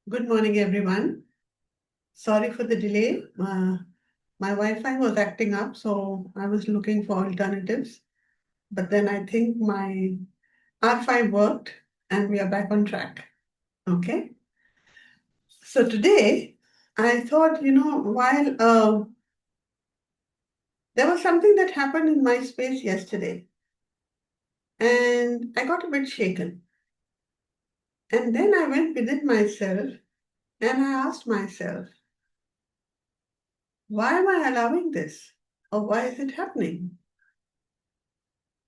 Good morning, everyone. Sorry for the delay. My Wi-Fi was acting up, so I was looking for alternatives. But then I think my R5 worked and we are back on track. Okay. So today I thought, while there was something that happened in my space yesterday and I got a bit shaken. And then I went within myself and I asked myself, why am I allowing this? Or why is it happening?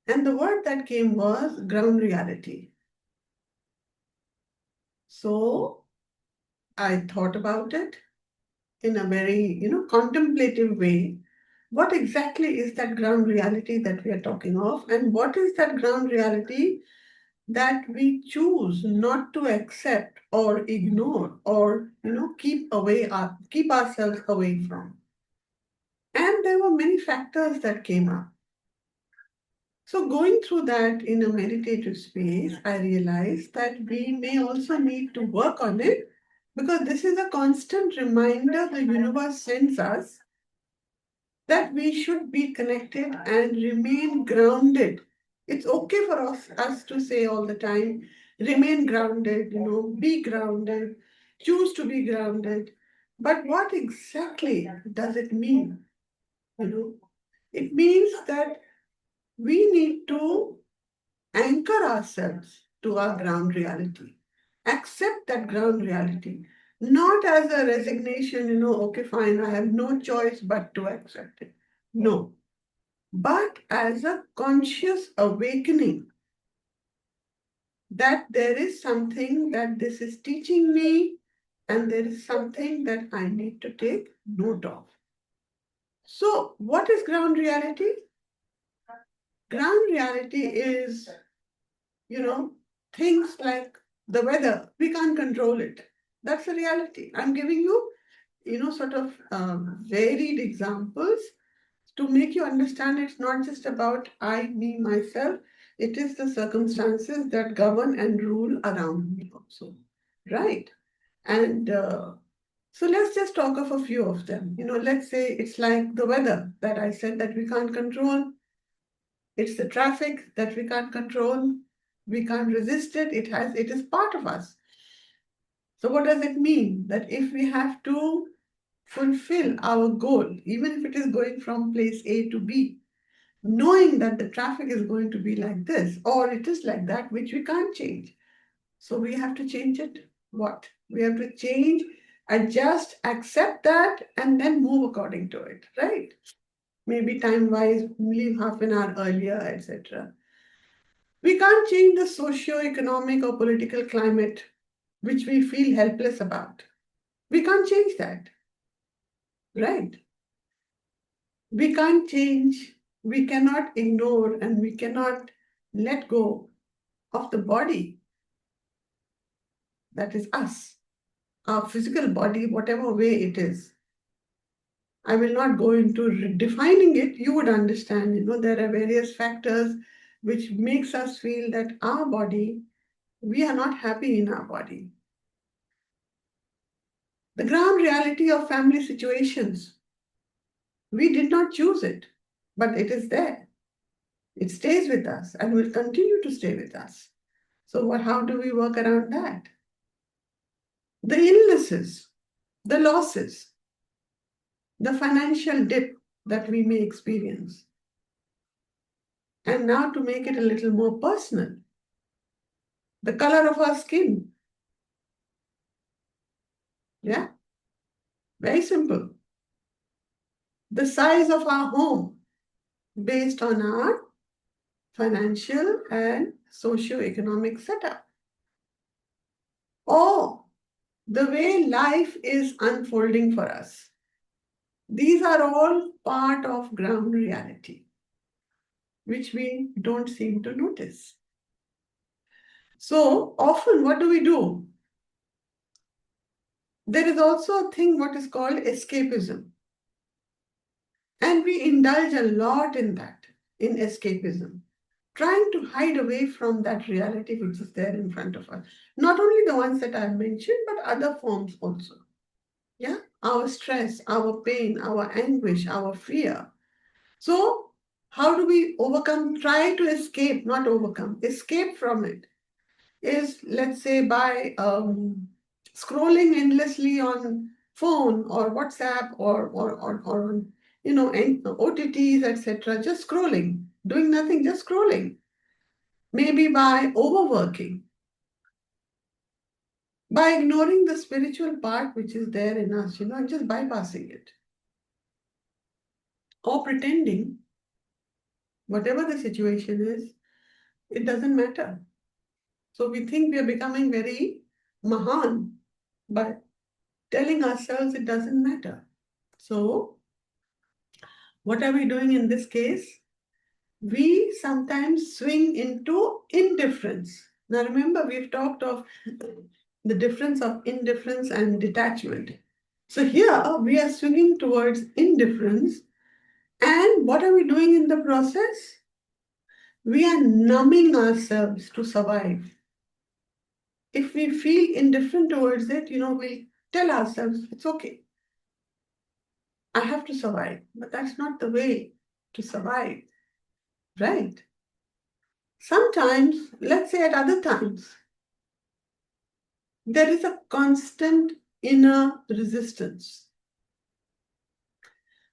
And the word that came was ground reality. So I thought about it in a very, contemplative way. What exactly is that ground reality that we are talking of? And what is that ground reality that we choose not to accept or ignore or, keep ourselves away from? And there were many factors that came up. So, going through that in a meditative space, I realized that we may also need to work on it because this is a constant reminder the universe sends us that we should be connected and remain grounded. It's okay for us to say all the time, remain grounded, be grounded, choose to be grounded. But what exactly does it mean? You know, it means that we need to anchor ourselves to our ground reality. Accept that ground reality, not as a resignation, okay, fine, I have no choice but to accept it. No, but as a conscious awakening that there is something that this is teaching me and there is something that I need to take note of. So, what is ground reality? Ground reality is you know, things like the weather, we can't control it. That's the reality. I'm giving you, sort of varied examples to make you understand it's not just about I, me, myself. It is the circumstances that govern and rule around me also. Right. And so let's just talk of a few of them. Let's say it's like the weather that I said that we can't control. It's the traffic that we can't control. We can't resist it. It is part of us. So what does it mean? That if we have to fulfill our goal, even if it is going from place A to B, knowing that the traffic is going to be like this, or it is like that, which we can't change. So we have to change it. What? We have to change, adjust, accept that, and then move according to it, right? Maybe time-wise, leave half an hour earlier, etc. We can't change the socio-economic or political climate which we feel helpless about. We can't change that, right? We can't change, we cannot ignore, and we cannot let go of the body that is us, our physical body, whatever way it is. I will not go into defining it. You would understand, there are various factors which makes us feel that our body, we are not happy in our body. The ground reality of family situations. We did not choose it, but it is there. It stays with us and will continue to stay with us. So, how do we work around that? The illnesses, the losses, the financial dip that we may experience. And now to make it a little more personal, the color of our skin. Yeah, very simple. The size of our home based on our financial and socio-economic setup. Or the way life is unfolding for us. These are all part of ground reality, which we don't seem to notice. So often, what do? There is also a thing what is called escapism. And we indulge a lot in that, in escapism. trying to hide away from that reality which is there in front of us. Not only the ones that I've mentioned, but other forms also. Yeah, our stress, our pain, our anguish, our fear. So, how do we overcome? Try to escape, not overcome, escape from it. Is, let's say, by scrolling endlessly on phone or WhatsApp or on, OTTs, etc. Just scrolling, doing nothing, just scrolling. Maybe by overworking, by ignoring the spiritual part which is there in us, and just bypassing it. Or pretending, whatever the situation is, it doesn't matter. So we think we are becoming very Mahan by telling ourselves it doesn't matter. So, what are we doing in this case? We sometimes swing into indifference. Now, remember, we've talked of the difference of indifference and detachment. So, here we are swinging towards indifference. And what are we doing in the process? We are numbing ourselves to survive. If we feel indifferent towards it, we'll tell ourselves, it's okay. I have to survive. But that's not the way to survive, right? Sometimes, let's say at other times, there is a constant inner resistance.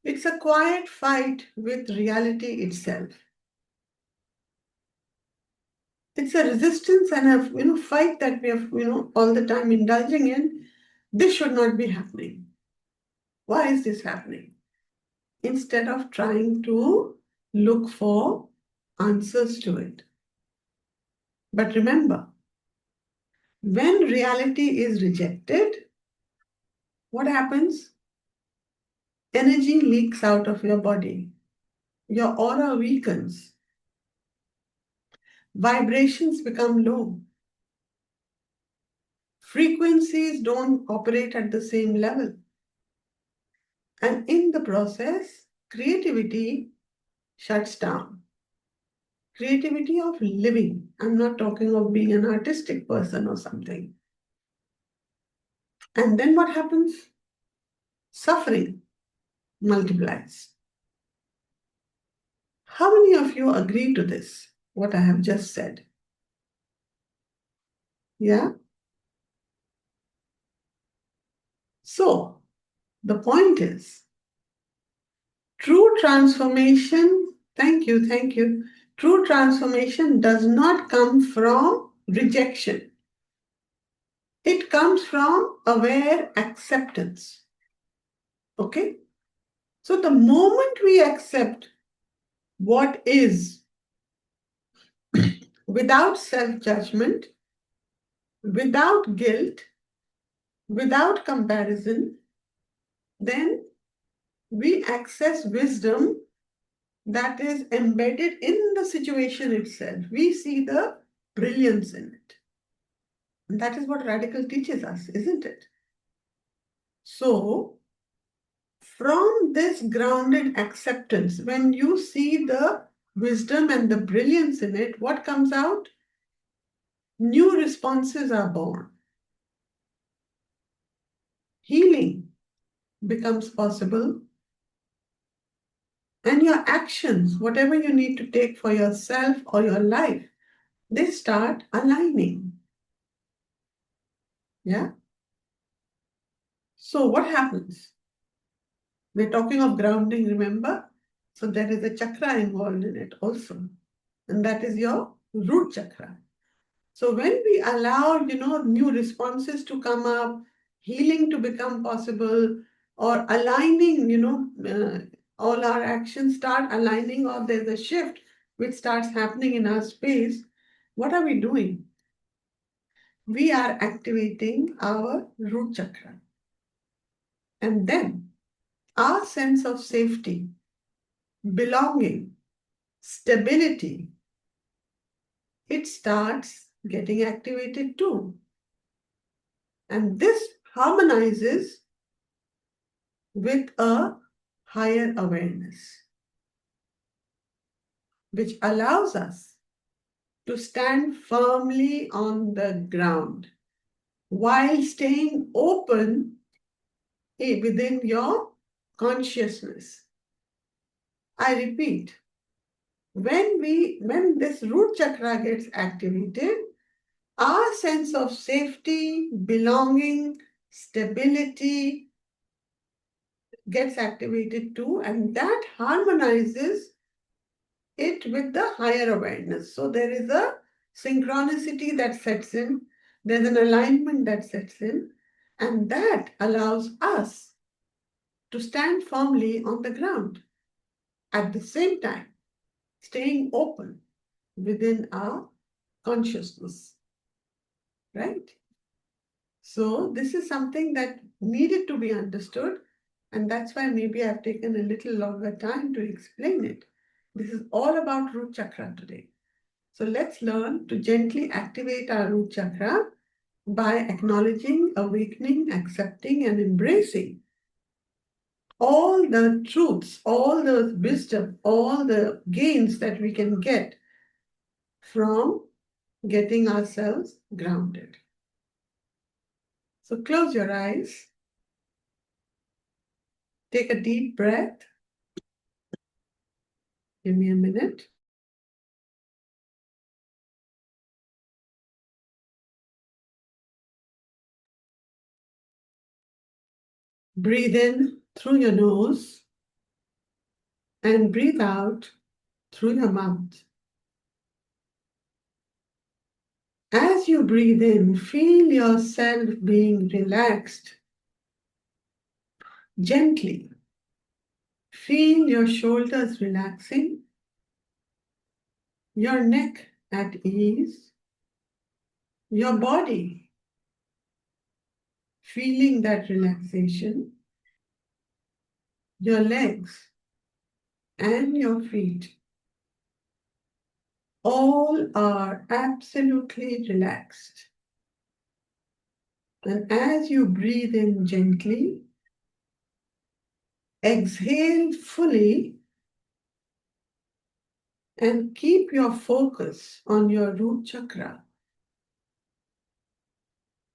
It's a quiet fight with reality itself. It's a resistance and a fight that we have all the time indulging in. This should not be happening. Why is this happening? Instead of trying to look for answers to it. But remember, when reality is rejected, what happens? Energy leaks out of your body. Your aura weakens. Vibrations become low. Frequencies don't operate at the same level. And in the process, creativity shuts down. Creativity of living. I'm not talking of being an artistic person or something. And then what happens? Suffering multiplies. How many of you agree to this, what I have just said? Yeah? So, the point is, true transformation, thank you. True transformation does not come from rejection. It comes from aware acceptance. Okay? So the moment we accept what is without self-judgment, without guilt, without comparison, then we access wisdom that is embedded in the situation itself. We see the brilliance in it. And that is what radical teaches us, isn't it? So, from this grounded acceptance, when you see the wisdom and the brilliance in it, what comes out? New responses are born. Healing becomes possible. And your actions, whatever you need to take for yourself or your life, they start aligning. Yeah? So what happens? We're talking of grounding, remember? So there is a chakra involved in it also. And that is your root chakra. So when we allow, new responses to come up, healing to become possible, or aligning, all our actions start aligning, or there's a shift which starts happening in our space, what are we doing? We are activating our root chakra. And then our sense of safety, belonging, stability, it starts getting activated too. And this harmonizes with a higher awareness, which allows us to stand firmly on the ground while staying open within your consciousness. I repeat, when this root chakra gets activated, our sense of safety, belonging, stability gets activated too, and that harmonizes it with the higher awareness. So there is a synchronicity that sets in, there's an alignment that sets in, and that allows us to stand firmly on the ground at the same time, staying open within our consciousness, right? So this is something that needed to be understood, and that's why maybe I've taken a little longer time to explain it. This is all about root chakra today. So let's learn to gently activate our root chakra by acknowledging, awakening, accepting, and embracing all the truths, all the wisdom, all the gains that we can get from getting ourselves grounded. So close your eyes, take a deep breath. Give me a minute. Breathe in through your nose and breathe out through your mouth. As you breathe in, feel yourself being relaxed gently. Feel your shoulders relaxing, your neck at ease, your body feeling that relaxation, your legs and your feet all are absolutely relaxed. And as you breathe in gently, exhale fully and keep your focus on your root chakra.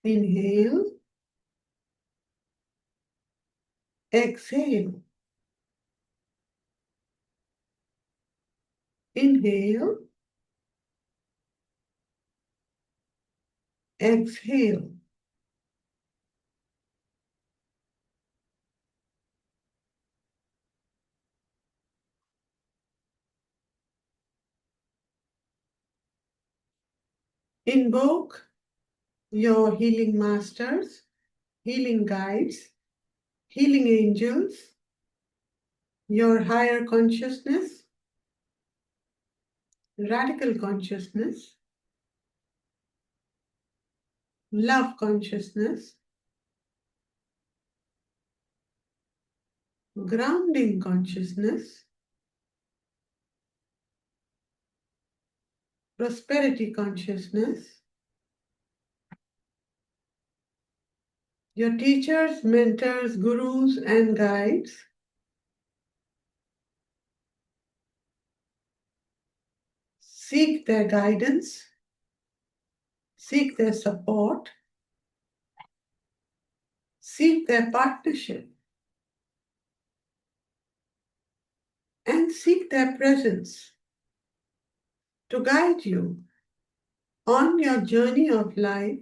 Inhale, exhale. Inhale, exhale. Invoke your healing masters, healing guides, healing angels, your higher consciousness, radical consciousness, love consciousness, grounding consciousness, prosperity consciousness, your teachers, mentors, gurus, and guides. Seek their guidance, seek their support, seek their partnership, and seek their presence to guide you on your journey of life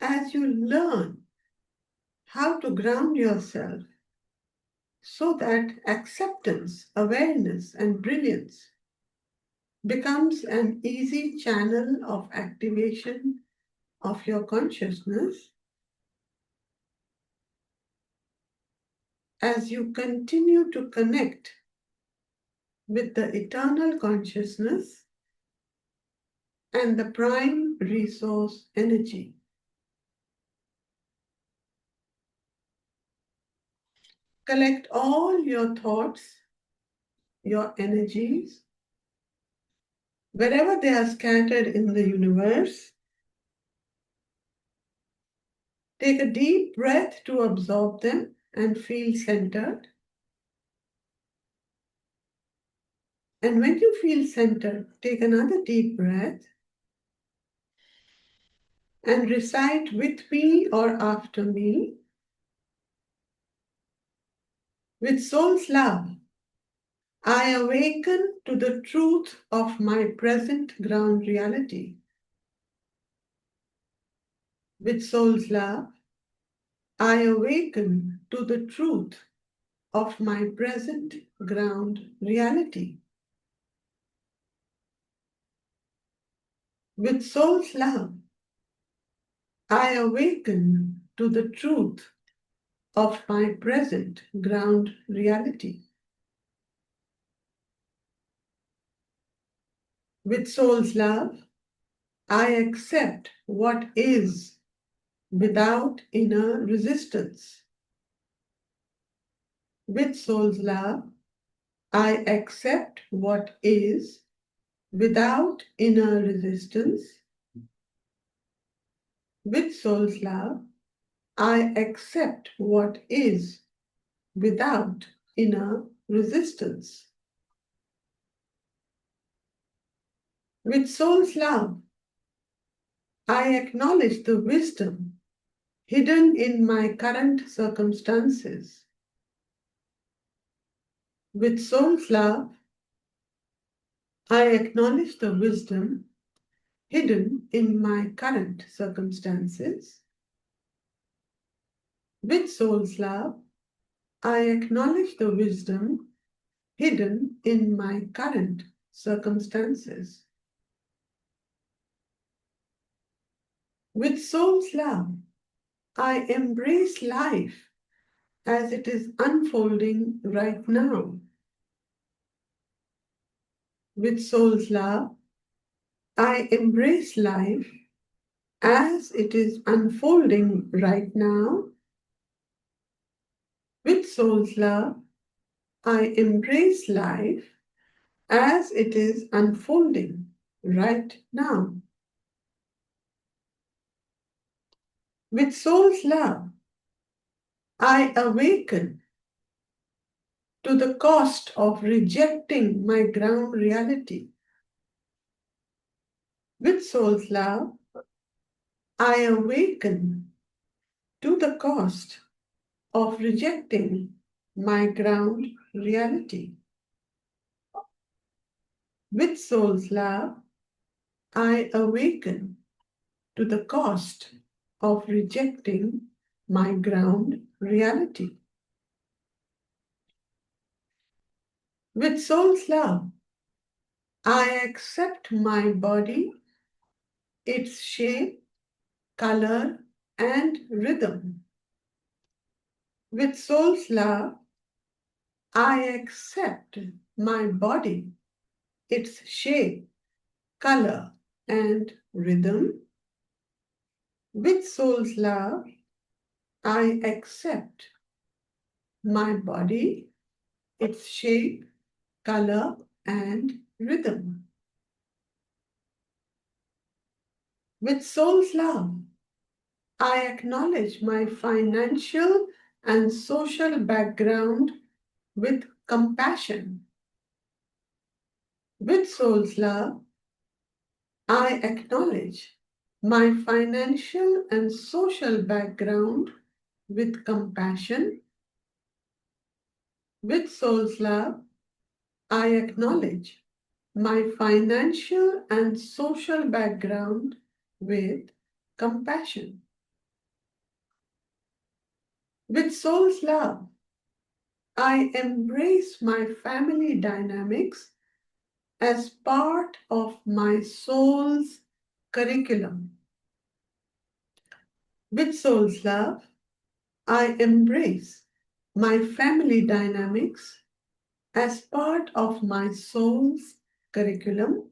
as you learn how to ground yourself so that acceptance, awareness, and brilliance becomes an easy channel of activation of your consciousness as you continue to connect with the eternal consciousness and the prime resource energy. Collect all your thoughts, your energies, wherever they are scattered in the universe. Take a deep breath to absorb them and feel centered. And when you feel centered, take another deep breath and recite with me or after me. With soul's love, I awaken to the truth of my present ground reality. With soul's love, I awaken to the truth of my present ground reality. With soul's love, I awaken to the truth of my present ground reality. With soul's love, I accept what is without inner resistance. With soul's love, I accept what is without inner resistance. With soul's love, I accept what is without inner resistance. With soul's love, I acknowledge the wisdom hidden in my current circumstances. With soul's love, I acknowledge the wisdom hidden in my current circumstances. With soul's love, I acknowledge the wisdom hidden in my current circumstances. With soul's love, I embrace life as it is unfolding right now. With soul's love, I embrace life as it is unfolding right now. With soul's love, I embrace life as it is unfolding right now. With soul's love, I awaken to the cost of rejecting my ground reality. With soul's love, I awaken to the cost of rejecting my ground reality. With soul's love, I awaken to the cost of rejecting my ground reality. With soul's love, I accept my body, its shape, color, and rhythm. With soul's love, I accept my body, its shape, color, and rhythm. With soul's love, I accept my body, its shape, color, and rhythm. With soul's love, I acknowledge my financial and social background with compassion. With soul's love, I acknowledge my financial and social background with compassion. With soul's love, I acknowledge my financial and social background with compassion. With soul's love, I embrace my family dynamics as part of my soul's curriculum. With soul's love, I embrace my family dynamics as part of my soul's curriculum.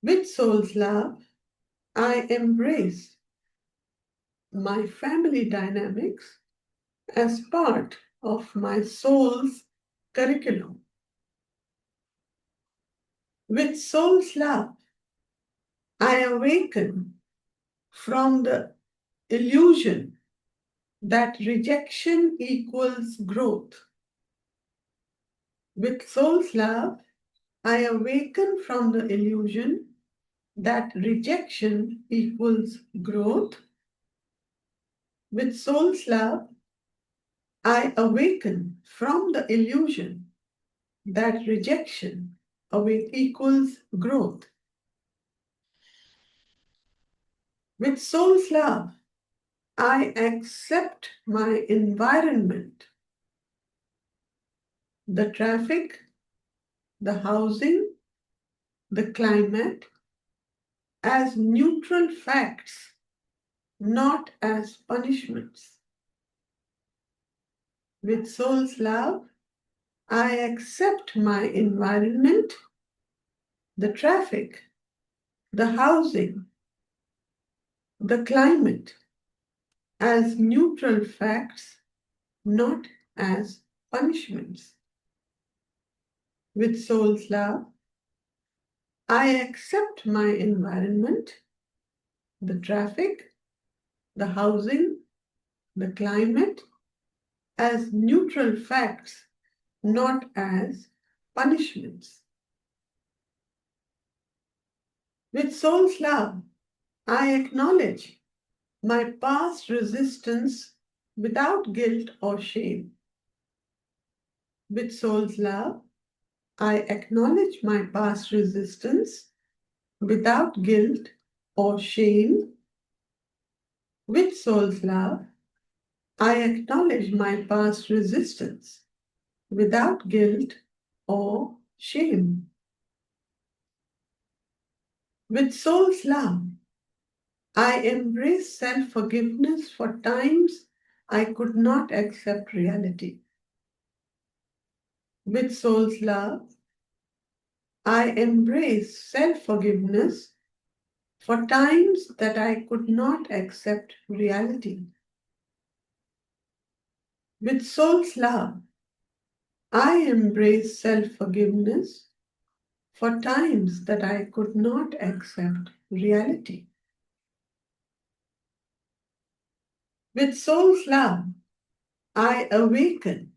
With soul's love, I embrace my family dynamics as part of my soul's curriculum. With soul's love, I awaken from the illusion that rejection equals growth. With soul's love, I awaken from the illusion that rejection equals growth. With soul's love, I awaken from the illusion that rejection equals growth. With soul's love, I accept my environment, the traffic, the housing, the climate, as neutral facts, not as punishments. With soul's love, I accept my environment, the traffic, the housing, the climate, as neutral facts, not as punishments. With soul's love, I accept my environment, the traffic, the housing, the climate, as neutral facts, not as punishments. With soul's love, I acknowledge my past resistance without guilt or shame. With soul's love, I acknowledge my past resistance without guilt or shame. With soul's love, I acknowledge my past resistance without guilt or shame. With soul's love, I embrace self-forgiveness for times I could not accept reality. With soul's love, I embrace self-forgiveness for times that I could not accept reality. With soul's love, I embrace self-forgiveness for times that I could not accept reality. With soul's love, I awaken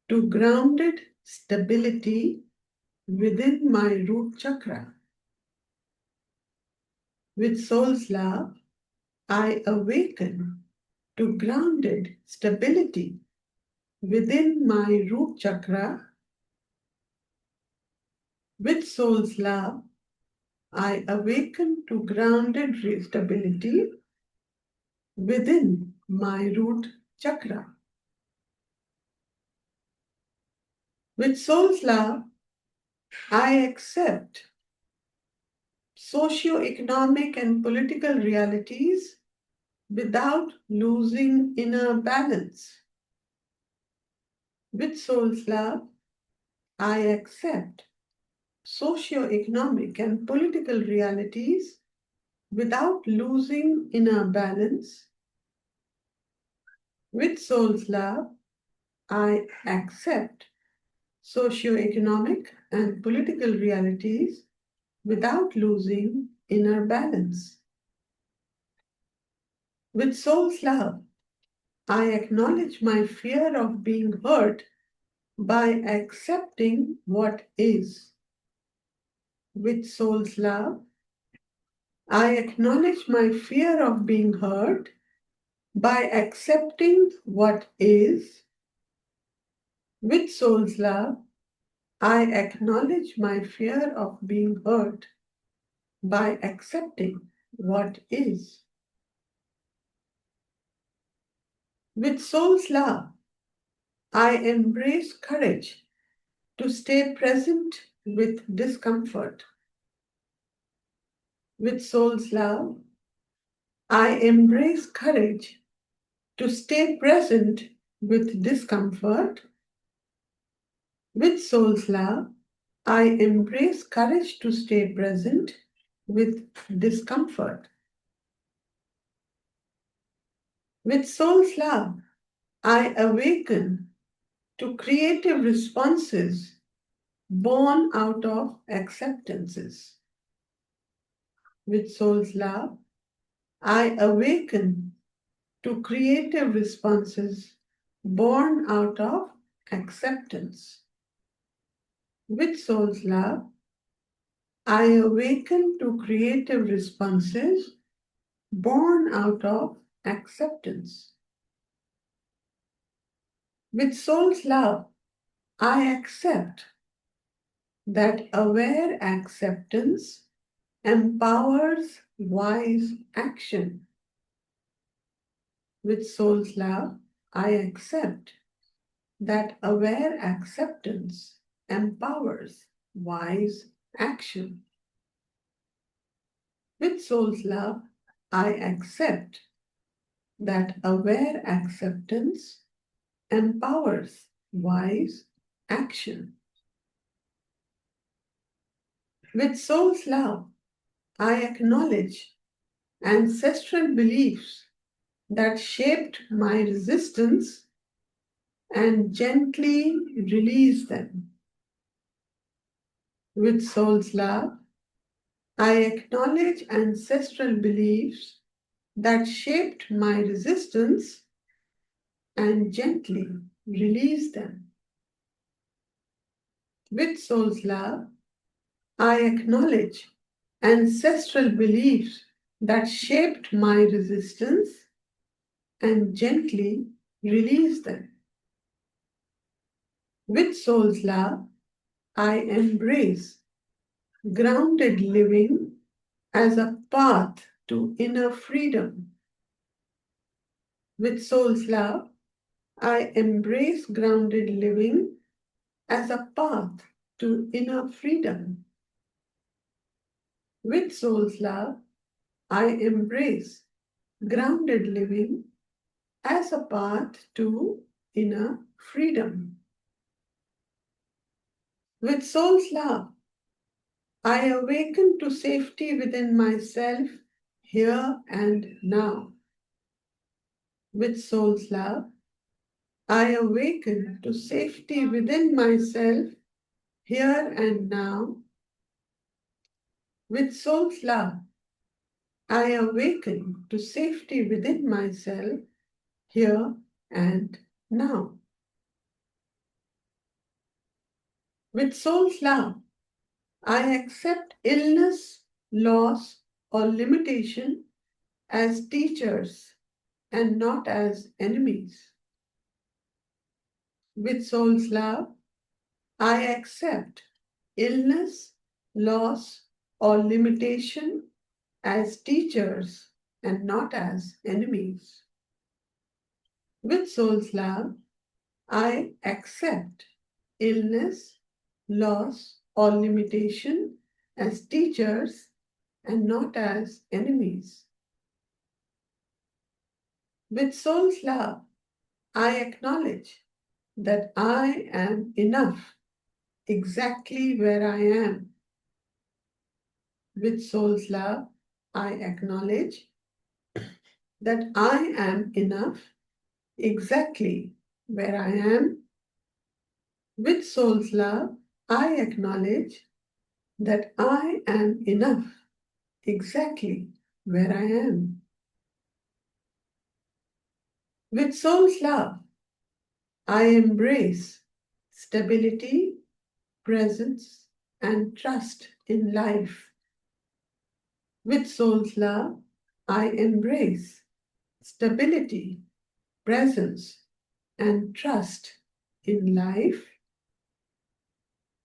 to grounded stability within my root chakra. With soul's love, I awaken to grounded stability within my root chakra. With soul's love, I awaken to grounded stability within my root chakra. With soul's love, I accept socio-economic and political realities without losing inner balance. With soul's love, I accept socio-economic and political realities without losing inner balance. With soul's love, I accept socio-economic and political realities without losing inner balance. With soul's love, I acknowledge my fear of being hurt by accepting what is. With soul's love, I acknowledge my fear of being hurt by accepting what is. With soul's love, I acknowledge my fear of being hurt by accepting what is. With soul's love, I embrace courage to stay present with discomfort. With soul's love, I embrace courage to stay present with discomfort. With soul's love, I embrace courage to stay present with discomfort. With soul's love, I awaken to creative responses born out of acceptances. With soul's love, I awaken to creative responses born out of acceptance. With soul's love, I awaken to creative responses born out of acceptance. With soul's love, I accept that aware acceptance empowers wise action. With soul's love, I accept that aware acceptance empowers wise action. With soul's love, I accept that aware acceptance empowers wise action. With soul's love, I acknowledge ancestral beliefs that shaped my resistance and gently release them. With soul's love, I acknowledge ancestral beliefs that shaped my resistance and gently release them. With soul's love, I acknowledge ancestral beliefs that shaped my resistance and gently release them. With soul's love, I embrace grounded living as a path to inner freedom. With soul's love, I embrace grounded living as a path to inner freedom. With soul's love, I embrace grounded living as a path to inner freedom. With soul's love, I awaken to safety within myself here and now. With soul's love, I awaken to safety within myself here and now. With soul's love, I awaken to safety within myself here and now. With soul's love, I accept illness, loss, or limitation as teachers and not as enemies. With soul's love, I accept illness, loss, or limitation as teachers and not as enemies. With soul's love, I accept illness, loss, or limitation as teachers and not as enemies. With soul's love, I acknowledge that I am enough exactly where I am. With soul's love, I acknowledge that I am enough exactly where I am. With soul's love, I acknowledge that I am enough exactly where I am. With soul's love, I embrace stability, presence, and trust in life. With soul's love, I embrace stability, presence, and trust in life.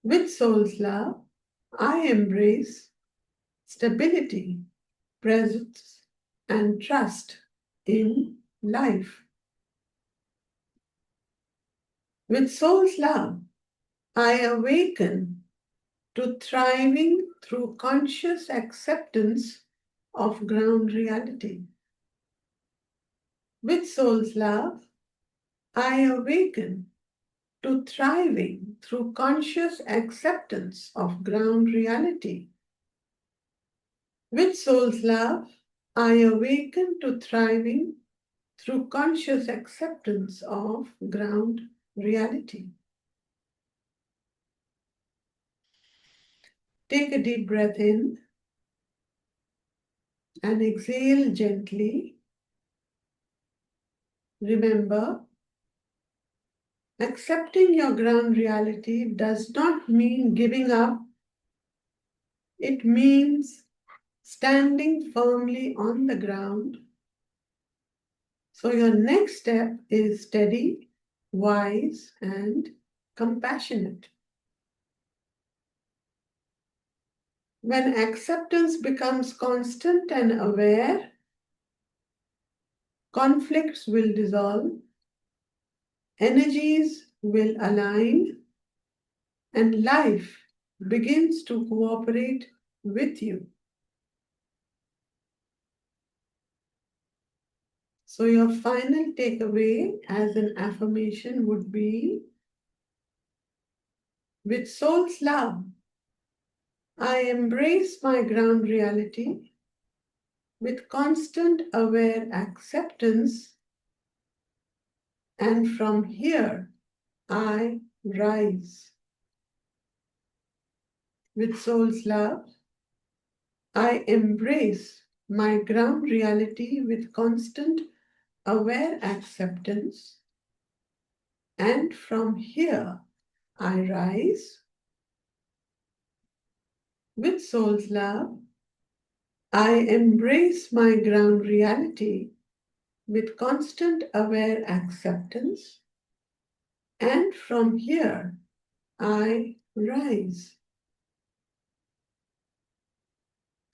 With soul's love, I embrace stability, presence, and trust in life. With soul's love, I awaken to thriving through conscious acceptance of ground reality. With soul's love, I awaken to thriving through conscious acceptance of ground reality. With soul's love, I awaken to thriving through conscious acceptance of ground reality. Take a deep breath in and exhale gently. Remember, Accepting your ground reality does not mean giving up. It means standing firmly on the ground. So your next step is steady, wise, and compassionate. When acceptance becomes constant and aware, conflicts will dissolve, energies will align, and life begins to cooperate with you. So, your final takeaway as an affirmation would be, with soul's love, I embrace my ground reality with constant aware acceptance, and from here I rise. With soul's love, I embrace my ground reality with constant aware acceptance, and from here I rise. With soul's love, I embrace my ground reality with constant aware acceptance, and from here I rise.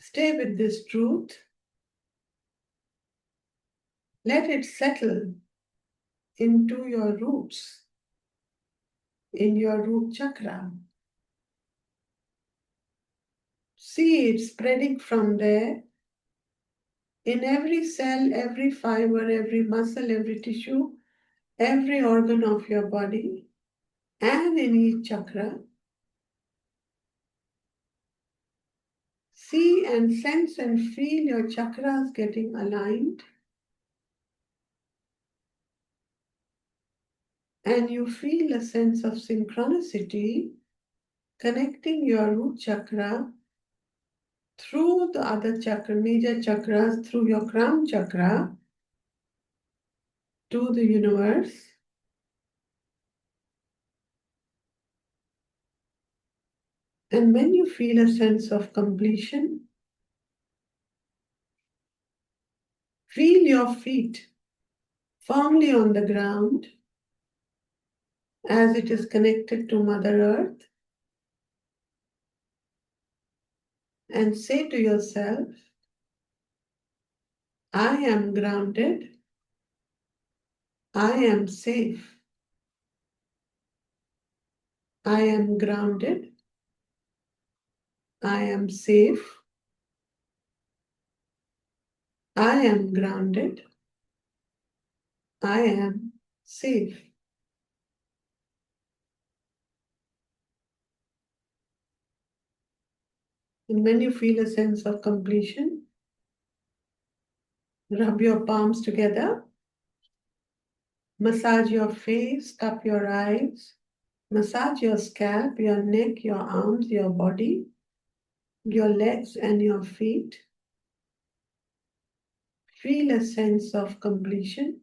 Stay with this truth. Let it settle into your roots, in your root chakra. See it spreading from there in every cell, every fiber, every muscle, every tissue, every organ of your body, and in each chakra. See and sense and feel your chakras getting aligned. And you feel a sense of synchronicity connecting your root chakra through the other chakra, major chakras, through your crown chakra to the universe. And when you feel a sense of completion, feel your feet firmly on the ground as it is connected to Mother Earth, and say to yourself, I am grounded, I am safe, I am grounded, I am safe, I am grounded, I am safe. And when you feel a sense of completion, rub your palms together, massage your face, cup your eyes, massage your scalp, your neck, your arms, your body, your legs, and your feet. Feel a sense of completion.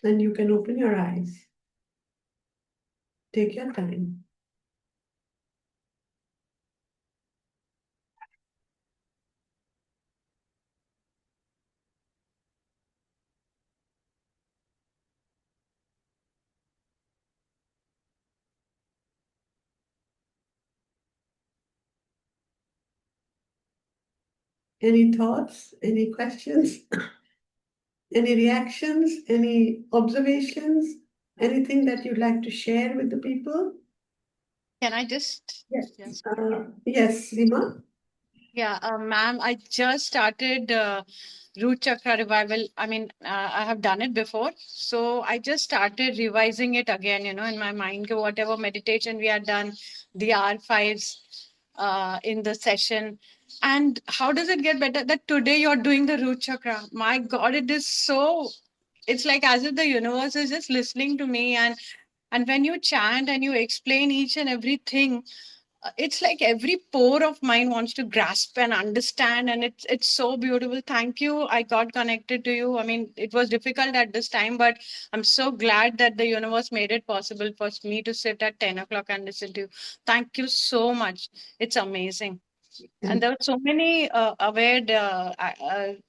And you can open your eyes. Take your time. Any thoughts? Any questions? Any reactions? Any observations? Anything that you'd like to share with the people? Can I just? Yes. Yes. Yes, Seema. Yeah, ma'am, I just started Root Chakra Revival. I mean, I have done it before. So I just started revising it again, in my mind, whatever meditation we had done, the R5s in the session. And how does it get better that today you're doing the Root Chakra? My God, it is so, it's like as if the universe is just listening to me. And when you chant and you explain each and everything, it's like every pore of mine wants to grasp and understand, and it's so beautiful. Thank you, I got connected to you. I mean, it was difficult at this time, but I'm so glad that the universe made it possible for me to sit at 10 o'clock and listen to you. Thank you so much. It's amazing. And And there are so many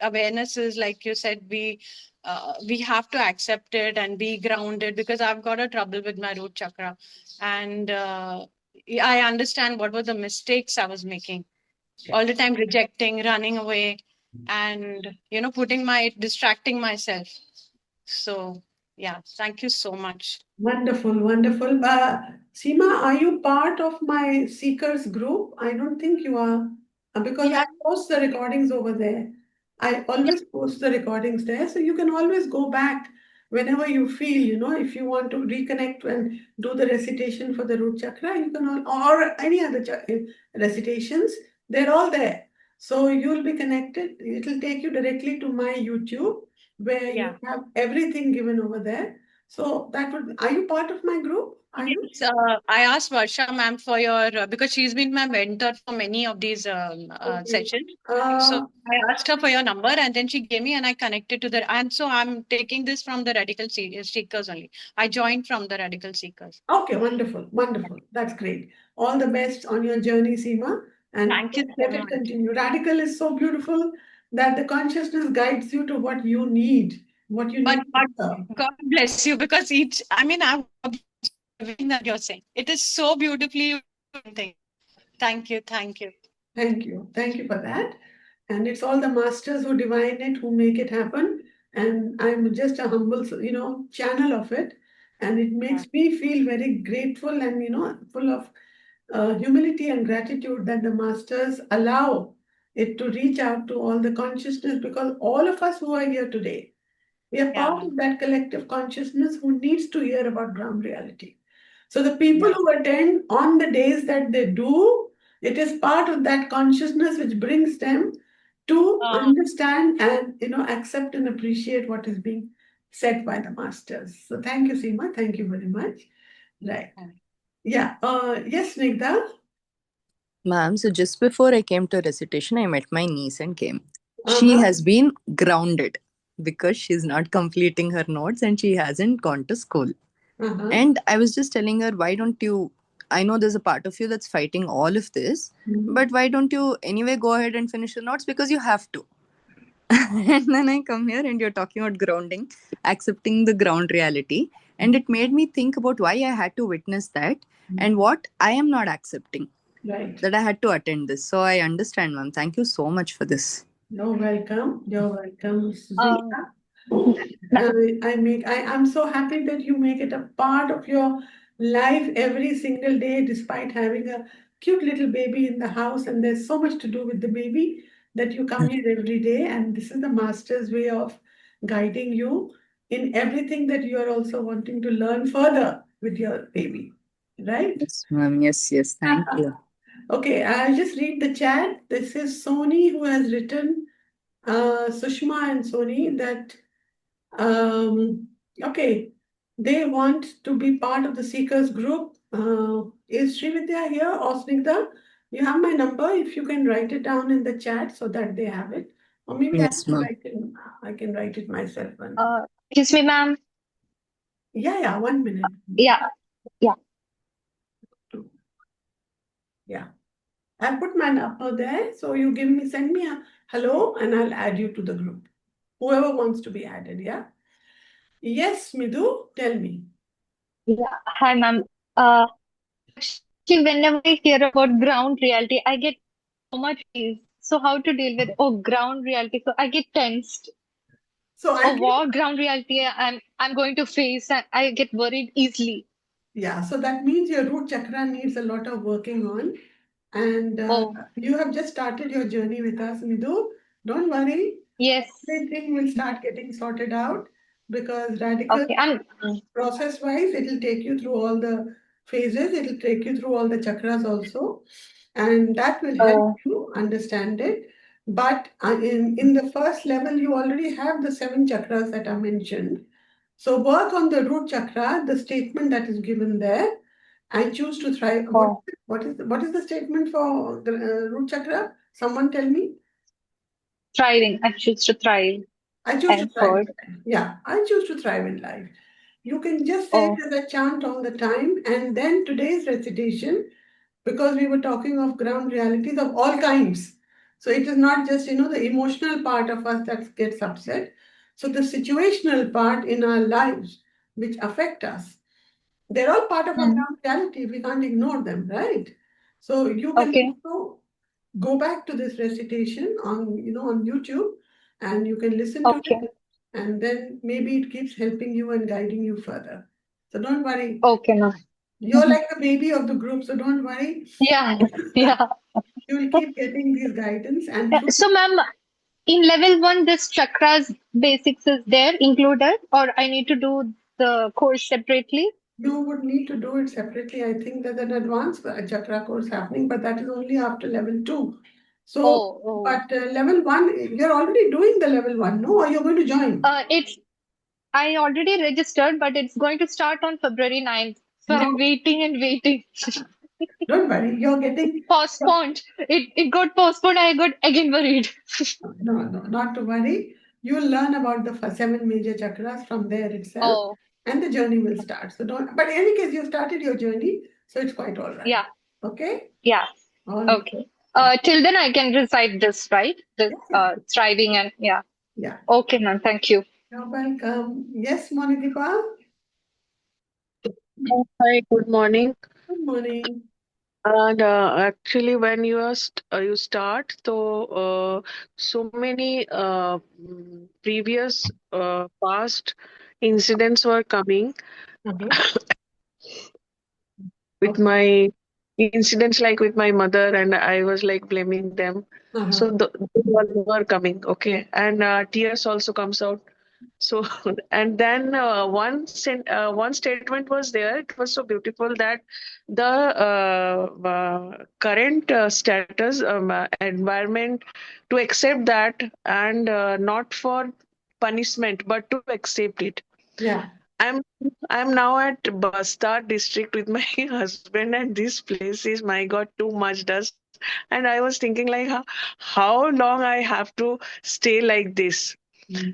awarenesses, like you said. We have to accept it and be grounded, because I've got a trouble with my root chakra, and I understand what were the mistakes I was making. yeah. All the time rejecting, running away, and putting my distracting myself. So yeah, thank you so much. Wonderful, wonderful. Seema, are you part of my Seekers group? I don't think you are, because I Yeah, post the recordings over there. I yeah, always post the recordings there, so you can always go back whenever you feel, if you want to reconnect and do the recitation for the root chakra, you can all, or any other recitations, they're all there. So you'll be connected. It'll take you directly to my YouTube, where yeah. you have everything given over there. So that would, are you part of my group? Are you? Yes, I asked Varsha ma'am for your, because she's been my mentor for many of these Okay. sessions. So Uh, I asked her for your number, and then she gave me, and I connected to the. And so I'm taking this from the Seekers only. I joined from the Radical Seekers. okay, wonderful, wonderful. That's great. All the best on your journey, Seema, and Thank you let so it much. continue. Radical is so beautiful that the consciousness guides you to what you need, what you But need to serve. God bless you, because each, I mean, I've everything that you're saying. It is so beautifully thing. Thank you, thank you. Thank you. Thank you for that. And it's all the masters who divine it, who make it happen. And I'm just a humble, channel of it. And it makes me feel very grateful and, full of humility and gratitude that the masters allow it to reach out to all the consciousness, because all of us who are here today, we are part Yeah, of that collective consciousness who needs to hear about ground reality. So the people yeah. who attend on the days that they do, it is part of that consciousness which brings them to Uh, understand and accept and appreciate what is being said by the masters. So thank you, Seema. Thank you very much. Right. Yeah. Yes, Nigda. Ma'am, so just before I came to recitation, I met my niece and came. She Uh-huh. has been grounded because she's not completing her notes and she hasn't gone to school. Uh-huh. And I was just telling her, why don't you? I know there's a part of you that's fighting all of this, Mhm. but why don't you anyway go ahead and finish the notes because you have to? And then I come here and you're talking about grounding, accepting the ground reality. And it made me think about why I had to witness that and what I am not accepting Right. that I had to attend this. So I understand, ma'am. Thank you so much for this. You're welcome. You're welcome, um, Zita. I'm so happy that you make it a part of your life every single day, despite having a cute little baby in the house, and there's so much to do with the baby that you come here every day, and this is the master's way of guiding you in everything that you are also wanting to learn further with your baby, right? Yes, ma'am. Yes, yes. Thank you. Okay, I'll just read the chat. This is Sony who has written, Sushma and Sony, that um, okay, they want to be part of the Seekers group. Is Srividya here or Snigdha? You have my number. If you can write it down in the chat so that they have it, or maybe Yes, ma'am. I can write it myself. Excuse me, ma'am. Yeah, yeah. 1 minute. Yeah, yeah. Yeah, I'll put my number there. So you send me a hello, and I'll add you to the group. Whoever wants to be added. Yeah. Yes, Midhu, tell me. Yeah. Hi, ma'am. Uh, Actually, whenever I hear about ground reality, I get so much ease. So how to deal with ground reality? So I get tensed. So I Or can. what ground reality I'm going to face, and I get worried easily. Yeah, so that means your root chakra needs a lot of working on. And Oh, you have just started your journey with us, Midhu. Don't worry, yes. everything will start getting sorted out, because radical Okay. And process wise, it'll take you through all the phases, it'll take you through all the chakras also, and that will help oh, you understand it. But in the first level, you already have the 7 chakras that are mentioned. So work on the root chakra, the statement that is given there. I choose to thrive. Oh, What is the statement for the root chakra? Someone tell me. thriving. I choose to thrive. I choose to I've thrive in heard. life. Yeah, I choose to thrive in life. You can just say it Oh, as a chant all the time, and then today's recitation, because we were talking of ground realities of all kinds. So it is not just, the emotional part of us that gets upset. So the situational part in our lives which affect us, they're all part of our mm, ground reality. We can't ignore them, right? So you can okay. also go back to this recitation on YouTube, and you can listen to Okay. it, and then maybe it keeps helping you and guiding you further. So don't worry. Okay, ma'am. You're like the baby of the group, so don't worry. Yeah. Yeah. You will keep getting these guidance, and Yeah. through So, ma'am, in level one, this chakras basics is there included, or I need to do the course separately? you would need to do it separately. I think there's an advanced chakra course happening, but that is only after level 2. So, Oh, oh. but level 1, you're already doing the level 1, no? Or you're going to join? It's I already registered, but it's going to start on February 9th. So I'm No, waiting and waiting. don't worry. You're getting Postponed. It got postponed. I got again worried. no, not to worry. You'll learn about the 7 major chakras from there itself, Oh, and the journey will start. So don't. But in any case, you started your journey, so it's quite all right. yeah, Okay. yeah. All. Okay. Yeah. Till then I can recite this, right? This Yeah. Yeah. thriving and yeah. Yeah. Okay, ma'am. Thank you. You're welcome. Yes, Monidipa. Hi, good morning. Good morning. And actually, when you start, so many previous past incidents were coming Uh-huh. with Okay. my incidents like with my mother, and I was like blaming them. Uh-huh. So those were coming, okay, and tears also comes out. So, and then one statement was there. It was so beautiful that the current status environment to accept that, and not for punishment but to accept it. Yeah. I'm I'm now at Basta district with my husband, and this place is, my God, too much dust. And I was thinking like how long I have to stay like this. Mm.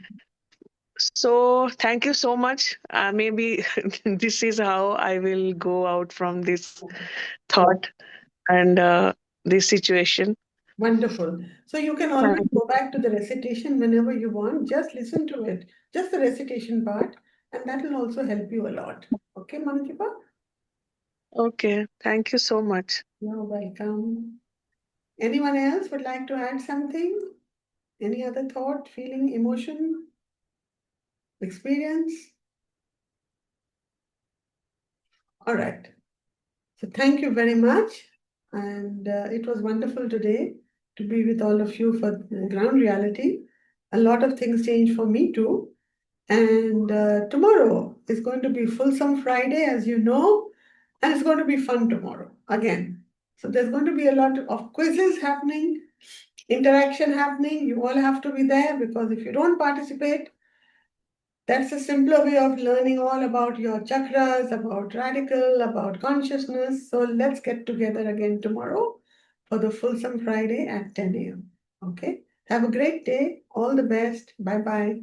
So thank you so much. Maybe this is how I will go out from this thought and this situation. Wonderful. So you can always go back to the recitation whenever you want. Just listen to it, just the recitation part, and that will also help you a lot. Okay, Monidipa? Okay, thank you so much. You're welcome. Anyone else would like to add something? Any other thought, feeling, emotion, experience? All right. So thank you very much. And it was wonderful today to be with all of you for ground reality. A lot of things changed for me too. And tomorrow is going to be Fulsome Friday, as you know, and it's going to be fun tomorrow again. So there's going to be a lot of quizzes happening, interaction happening. You all have to be there, because if you don't participate, that's a simpler way of learning all about your chakras, about radical, about consciousness. So let's get together again tomorrow for the Fulsome Friday at 10 a.m. Okay? Have a great day. All the best. Bye bye.